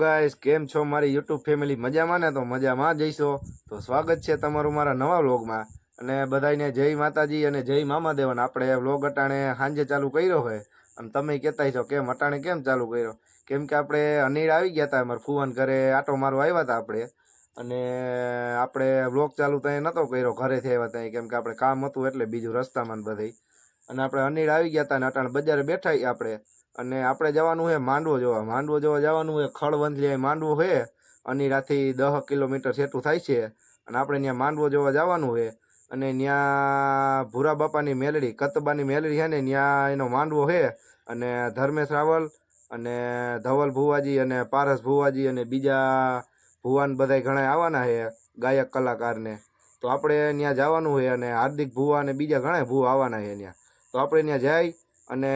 Guys, કેમ છો મારી યુટ્યુબ ફેમિલી? મજામાં ને? તો મજામાં જઈશો. તો સ્વાગત છે તમારું મારા નવા વ્લોગમાં. અને બધાને જય માતાજી અને જય મામાદેવ. અને આપણે વ્લોગ અટાણે સાંજે ચાલુ કર્યો હોય અને તમે કહેતા છો કેમ અટાણે કેમ ચાલુ કર્યો? કેમ કે આપણે અનીડ આવી ગયા હતા, અમારા ફુવાન ઘરે આટો મારવા આવ્યા હતા આપણે. અને આપણે વ્લોગ ચાલુ ત્યાં નહોતો કર્યો, ઘરેથી આવ્યા ત્યાં, કેમ કે આપણે કામ હતું એટલે બીજું રસ્તામાં બધી. અને આપણે અનીડ આવી ગયા હતા અને અટાણે બજારે બેઠા આપણે. અને આપણે જવાનું છે માંડવો જોવા જવાનું છે. ખળવંથલી માંડવો છે, અનીરાથી 10 કિલોમીટર જેટલું થાય છે. અને આપણે ત્યાં માંડવો જોવા જવાનું છે. અને ત્યાં ભૂરા બાપાની મેલડી, કતબાની મેલડી છે ને, ત્યાં એનો માંડવો છે. અને ધર્મેશ રાવલ અને ધવલ ભુવાજી અને પારસ ભુવાજી અને બીજા ભુવાન બધા ઘણા આવવાના છે, ગાયક કલાકારને. તો આપણે ત્યાં જવાનું છે. અને હાર્દિક ભુવા અને બીજા ઘણા ભુવા આવવાના છે ત્યાં. તો આપણે ત્યાં જઈ અને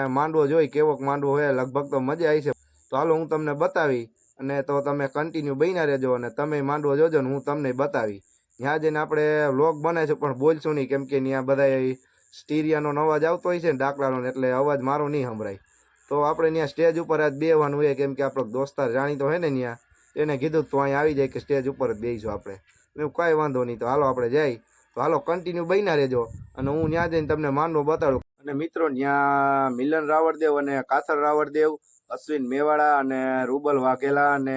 માંડવો જોઈ કેવોક માંડવો છે. લગભગ તો મજા આવી છે. તો હાલો હું તમને બતાવી. અને તો તમે કન્ટિન્યુ બન્યા રહેજો અને તમે માંડવો જોજો ને હું તમને બતાવી. ત્યાં જઈને આપણે વ્લોગ બને છે પણ બોલશું નહીં, કેમ કે ત્યાં બધા સ્ટીરિયાનો અવાજ આવતો હોય છે ને, ડાકલાનો, એટલે અવાજ મારો નહીં સંભળાય. તો આપણે ત્યાં સ્ટેજ ઉપર આજ બેવાનું હોય, કેમ કે આપણો દોસ્તાર જાણીતો હોય ને ત્યાં, એને કીધું તો અહીં આવી જાય કે સ્ટેજ ઉપર જ બેસીશું આપણે. એવું કાંઈ વાંધો નહીં. તો હાલો આપણે જઈ. તો હાલો કન્ટિન્યુ બન્યા રહેજો અને હું ત્યાં જઈને તમને માંડવો બતાડું. અને મિત્રો ત્યાં મિલન રાવળદેવ અને કાથર રાવળદેવ, અશ્વિન મેવાડા અને રૂબલ વાઘેલા અને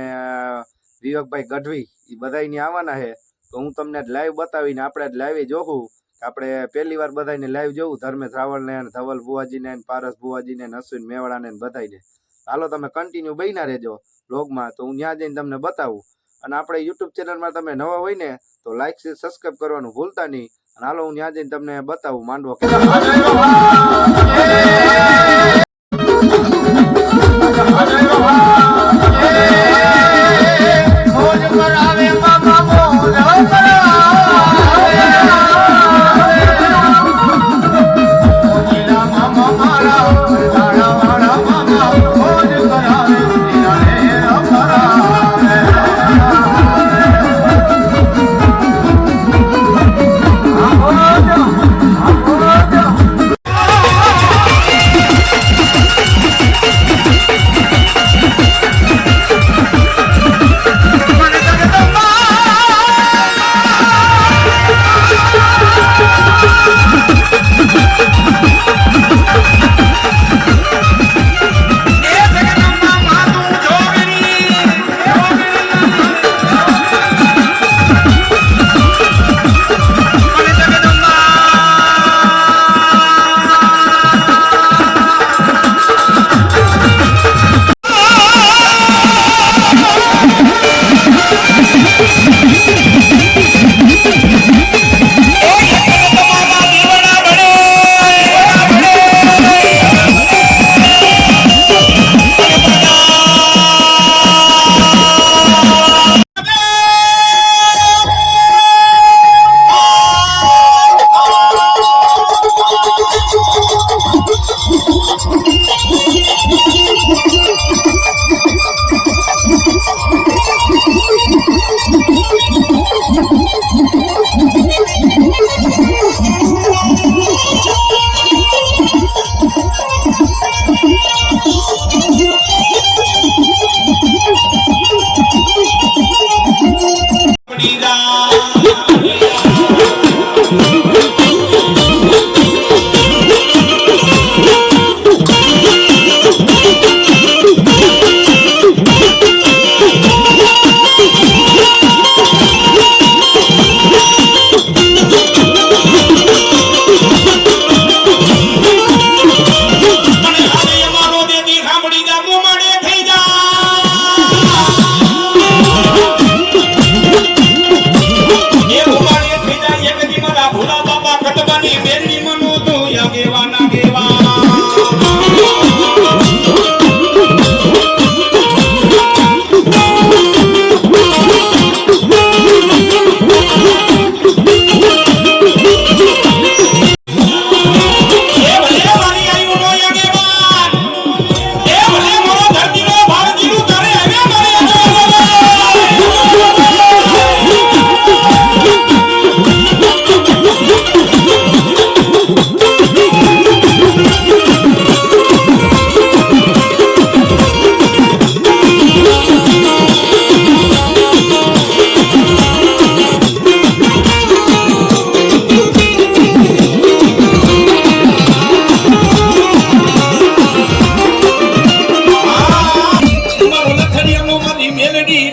વિવેકભાઈ ગઢવી એ બધા અહીંયા આવવાના છે. તો હું તમને લાઈવ બતાવીને આપણે લાઈવ જોઉં. આપણે પહેલી વાર બધાને લાઈવ જોવું, ધર્મેશ રાવળને અને ધવલ ભુવાજીને પારસ ભુવાજીને અશ્વિન મેવાડાને બધાને. હાલો તમે કન્ટિન્યુ બન્યા રહેજો વ્લોગમાં. તો હું ત્યાં જઈને તમને બતાવું. અને આપણે યુટ્યુબ ચેનલમાં તમે નવા હોય ને તો લાઈક શેર સબસ્ક્રાઈબ કરવાનું ભૂલતા નહીં. અને હાલો હું ત્યાં જઈને તમને બતાવું માંડવો.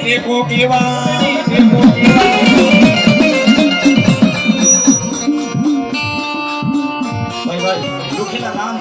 દેખો કેવા ભાઈ ભાઈ દુખીના નામ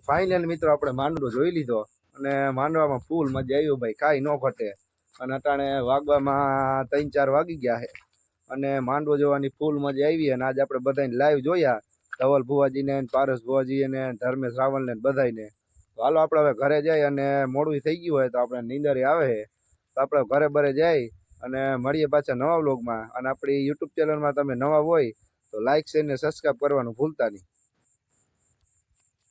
ફાઇનલ મિત્રો આપણે માંડવો જોઈ લીધો અને માંડવામાં ફૂલ મજા આવ્યો ભાઈ, કાંઈ ન ઘટે. અને અટાણે વાગવામાં 3-4 વાગી ગયા છે અને માંડવો જોવાની ફૂલ મજા આવી. અને આજે આપણે બધાને લાઈવ જોયા, ધવલ ભુવાજીને, પારસ ભુવાજી અને ધર્મેશ રાવલને બધાને. તો હાલો આપણે હવે ઘરે જઈ, અને મોડું થઈ ગયું હોય તો આપણે નીંદરે આવે છે તો આપણે ઘરે બરે જઈ અને મળીએ પાછા નવા વ્લોગમાં. અને આપણી યુટ્યુબ ચેનલમાં તમે નવા હોય તો લાઈક, શેર ને સબસ્ક્રાઈબ કરવાનું ભૂલતા નહીં.